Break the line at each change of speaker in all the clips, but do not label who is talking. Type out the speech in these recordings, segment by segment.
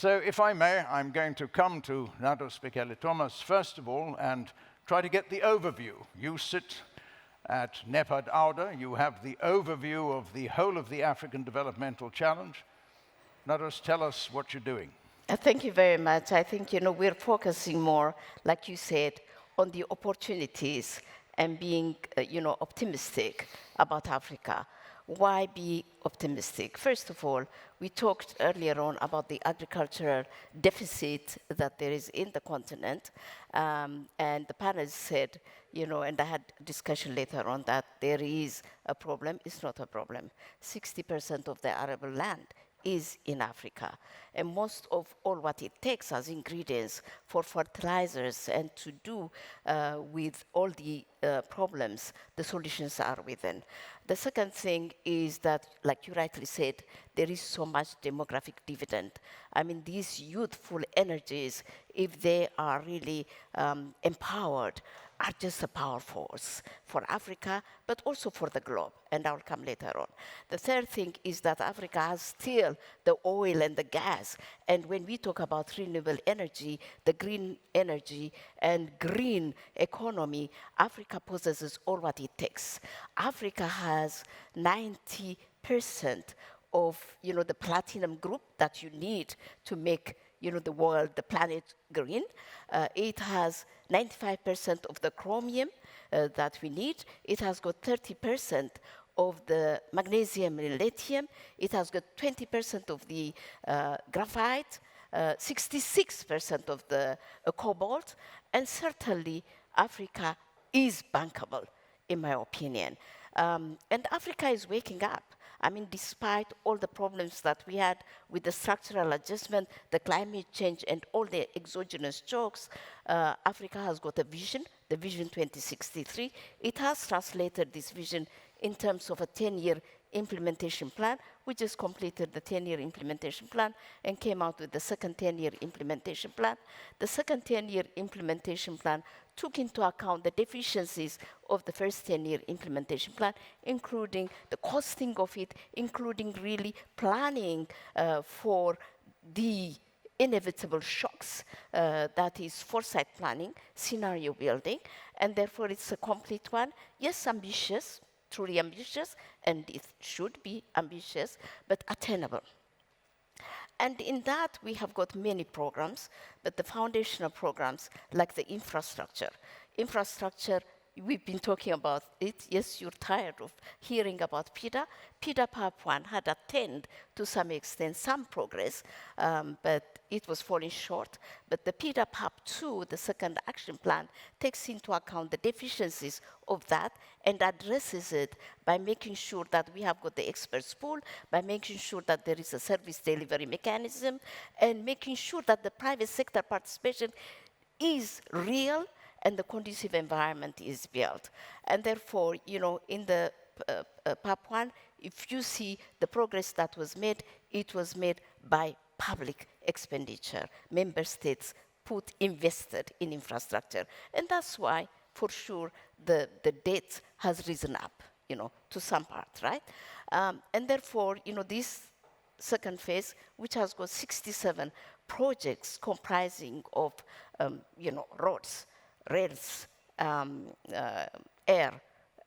So if I may, I'm going to come to Nardos Bekele-Thomas first of all and try to get the overview. You sit at NEPAD AUDA, you have the overview of the whole of the African Developmental Challenge. Nardos, tell us what you're doing.
Thank you very much. I think, we're focusing more, like you said, on the opportunities and being, optimistic about Africa. Why be optimistic? First of all, we talked earlier on about the agricultural deficit that there is in the continent, and the panel said, and I had a discussion later on that there is a problem. It's not a problem. 60% of the arable land is in Africa. And most of all what it takes as ingredients for fertilizers and to do with all the problems, the solutions are within. The second thing is that, like you rightly said, there is so much demographic dividend. I mean, these youthful energies, if they are really empowered, are just a power force for Africa, but also for the globe, and I'll come later on. The third thing is that Africa has still the oil and the gas, and when we talk about renewable energy, the green energy and green economy, Africa possesses all what it takes. Africa has 90% of the platinum group that you need to make the world, the planet green. It has 95% of the chromium that we need. It has got 30% of the magnesium and lithium. It has got 20% of the graphite, 66% of the cobalt, and certainly Africa is bankable, in my opinion. And Africa is waking up. I mean, despite all the problems that we had with the structural adjustment, the climate change, and all the exogenous shocks, Africa has got a vision, the Vision 2063. It has translated this vision in terms of a 10-year implementation plan. We just completed the 10-year implementation plan and came out with the second 10-year implementation plan. The second 10-year implementation plan took into account the deficiencies of the first 10-year implementation plan, including the costing of it, including really planning for the inevitable shocks, that is foresight planning, scenario building, and therefore it's a complete one. Yes, ambitious, truly ambitious, and it should be ambitious, but attainable. And in that, we have got many programs, but the foundational programs, like the infrastructure. Infrastructure, we've been talking about it. Yes, you're tired of hearing about PIDA. PIDA PAP 1 had attained, to some extent, some progress, but it was falling short. But the PIDA PAP 2, the second action plan, takes into account the deficiencies of that and addresses it by making sure that we have got the experts pool, by making sure that there is a service delivery mechanism, and making sure that the private sector participation is real and the conducive environment is built. And therefore, in the PAP 1, if you see the progress that was made, it was made by public expenditure. Member states invested in infrastructure. And that's why, for sure, the debt has risen up, to some part, right? And therefore, this second phase, which has got 67 projects comprising of, roads, rails, air,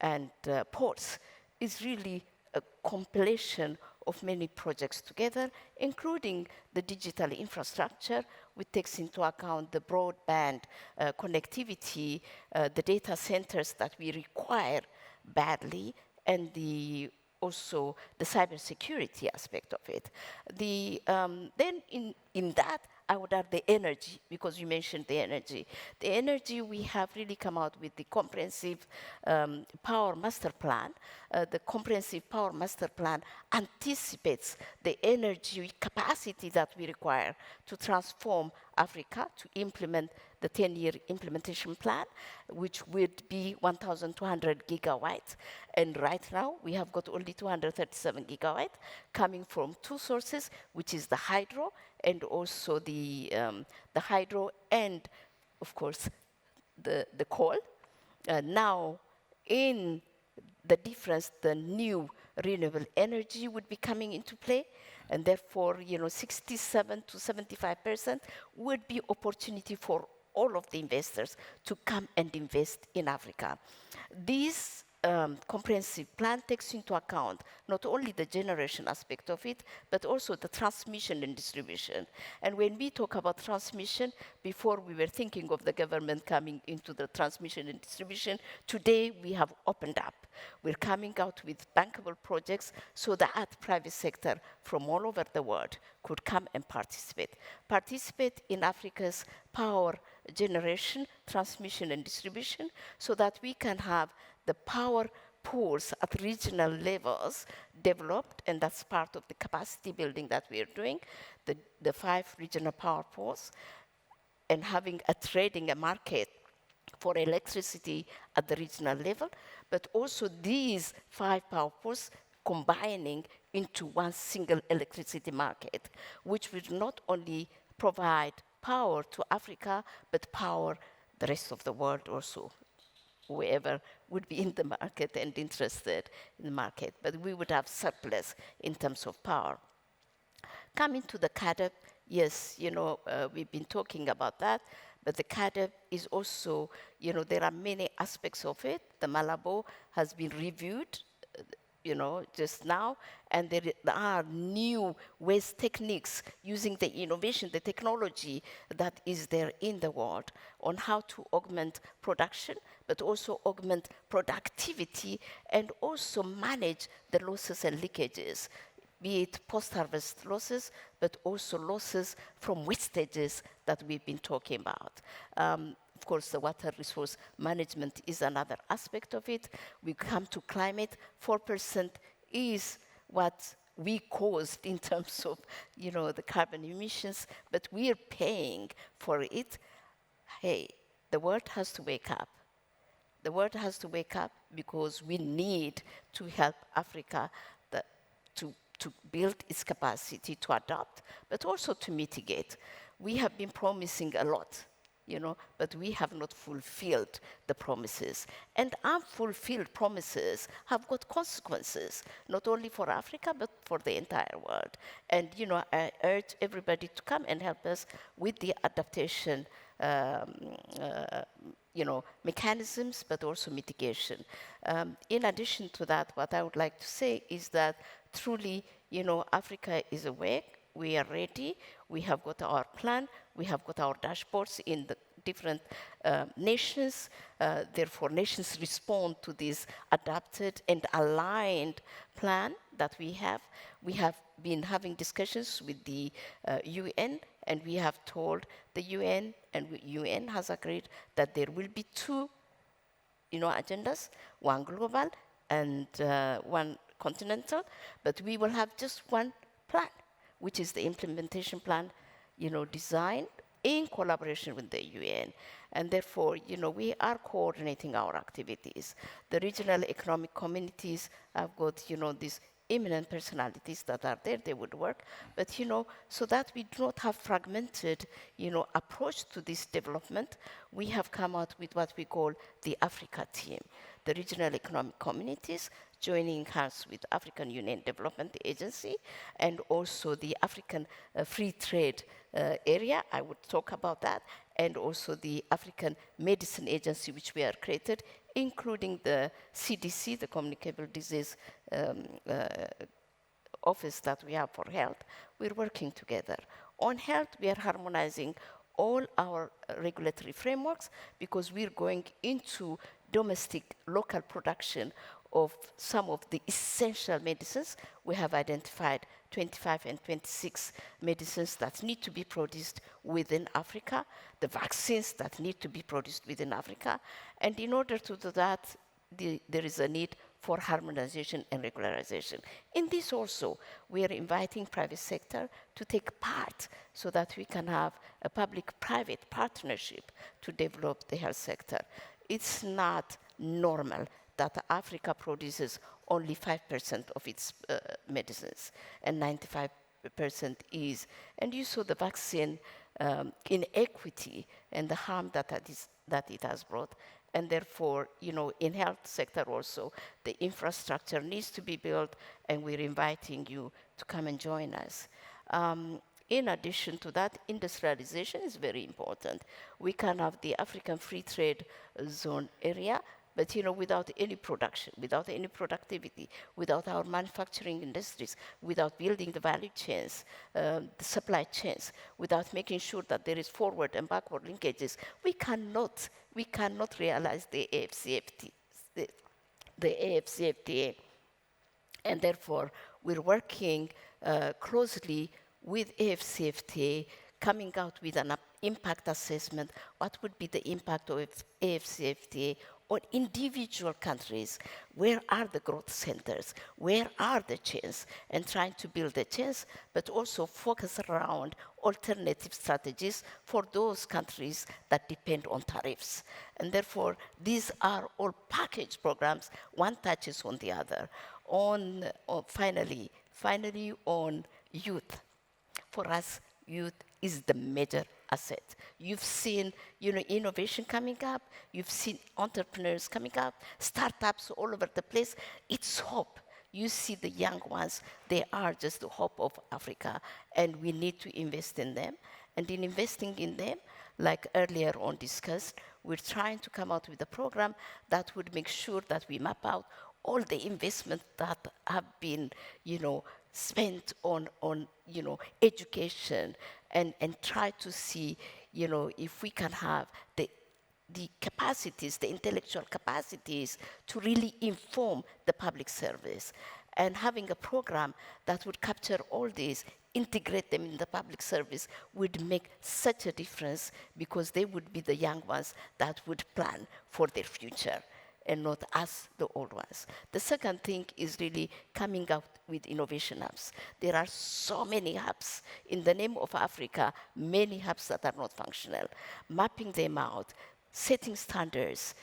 and ports, is really a compilation of many projects together, including the digital infrastructure, which takes into account the broadband connectivity, the data centers that we require badly, and also the cybersecurity aspect of it. Then in that, I would add the energy, because you mentioned the energy. The energy, we have really come out with the comprehensive power master plan. The comprehensive power master plan anticipates the energy capacity that we require to transform Africa, to implement the 10-year implementation plan, which would be 1,200 gigawatts. And right now, we have got only 237 gigawatts coming from two sources, which is the hydro, and also the hydro, and of course, the coal. Now, in the difference, the new renewable energy would be coming into play. And therefore, 67 to 75% would be opportunity for all of the investors to come and invest in Africa. This comprehensive plan takes into account not only the generation aspect of it, but also the transmission and distribution. And when we talk about transmission, before we were thinking of the government coming into the transmission and distribution, today we have opened up. We're coming out with bankable projects so that private sector from all over the world could come and participate. Participate in Africa's power generation, transmission and distribution, so that we can have the power pools at regional levels developed, and that's part of the capacity building that we are doing, the 5 regional power pools, and having a trading a market for electricity at the regional level, but also these 5 power pools combining into one single electricity market, which will not only provide power to Africa, but power the rest of the world also, whoever would be in the market and interested in the market. But we would have surplus in terms of power. Coming to the CADEP, yes, we've been talking about that, but the CADEP is also, there are many aspects of it. The Malabo has been reviewed, just now, and there are new ways, techniques, using the innovation, the technology that is there in the world on how to augment production, but also augment productivity, and also manage the losses and leakages, be it post-harvest losses, but also losses from wastages that we've been talking about. Of course, the water resource management is another aspect of it. We come to climate, 4% is what we caused in terms of, the carbon emissions, but we are paying for it. Hey, the world has to wake up. The world has to wake up because we need to help Africa to build its capacity to adapt, but also to mitigate. We have been promising a lot, but we have not fulfilled the promises. And unfulfilled promises have got consequences, not only for Africa, but for the entire world. And, I urge everybody to come and help us with the adaptation mechanisms, but also mitigation. In addition to that, what I would like to say is that truly, Africa is awake. We are ready. We have got our plan. We have got our dashboards in the different nations. Therefore, nations respond to this adapted and aligned plan that we have. We have been having discussions with the UN, and we have told the UN, and UN has agreed that there will be 2 agendas, one global and one continental, but we will have just one plan, which is the implementation plan, designed in collaboration with the UN. And therefore, we are coordinating our activities. The regional economic communities have got, these eminent personalities that are there, they would work, but, so that we do not have fragmented, approach to this development, we have come out with what we call the Africa team. The regional economic communities joining hands with African Union Development Agency and also the African Free Trade area. I would talk about that, and also the African Medicine Agency, which we are created, including the CDC, the Communicable Disease Office that we have for health. We're working together. On health, we are harmonizing all our regulatory frameworks because we're going into domestic local production of some of the essential medicines. We have identified 25 and 26 medicines that need to be produced within Africa, the vaccines that need to be produced within Africa. And in order to do that, there is a need for harmonization and regularization. In this also, we are inviting private sector to take part so that we can have a public-private partnership to develop the health sector. It's not normal that Africa produces only 5% of its medicines, and 95% is. And you saw the vaccine inequity and the harm that it has brought. And therefore, in health sector also, the infrastructure needs to be built, and we're inviting you to come and join us. In addition to that, industrialization is very important. We can have the African Free Trade Zone area, but without any production, without any productivity, without our manufacturing industries, without building the value chains, the supply chains, without making sure that there is forward and backward linkages, we cannot realize the AFCFTA. And therefore, we're working closely with AFCFTA, coming out with an impact assessment. What would be the impact of AFCFTA on individual countries? Where are the growth centers? Where are the chains? And trying to build the chains, but also focus around alternative strategies for those countries that depend on tariffs. And therefore, these are all package programs, one touches on the other. Finally, on youth. For us, youth is the major asset. You've seen, innovation coming up. You've seen entrepreneurs coming up, startups all over the place. It's hope. You see the young ones, they are just the hope of Africa, and we need to invest in them. And in investing in them, like earlier on discussed, we're trying to come out with a program that would make sure that we map out all the investments that have been, spent on education, and try to see, if we can have the capacities, the intellectual capacities to really inform the public service. And having a program that would capture all these, integrate them in the public service would make such a difference, because they would be the young ones that would plan for their future, and not us, the old ones. The second thing is really coming out with innovation hubs. There are so many hubs in the name of Africa, many hubs that are not functional. Mapping them out, setting standards,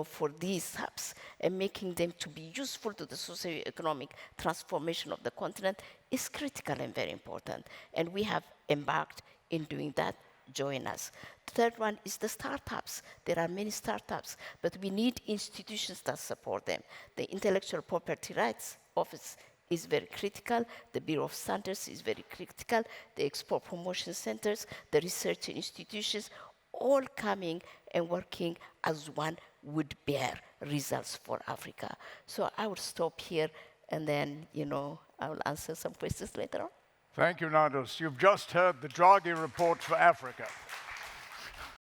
for these hubs, and making them to be useful to the socio-economic transformation of the continent is critical and very important. And we have embarked in doing that. Join us. The third one is the startups. There are many startups, but we need institutions that support them. The Intellectual Property Rights Office is very critical. The Bureau of Standards is very critical. The Export Promotion Centers, the research institutions, all coming and working as one would bear results for Africa. So I will stop here, and then, I will answer some questions later on.
Thank you, Nardos. You've just heard the Draghi report for Africa.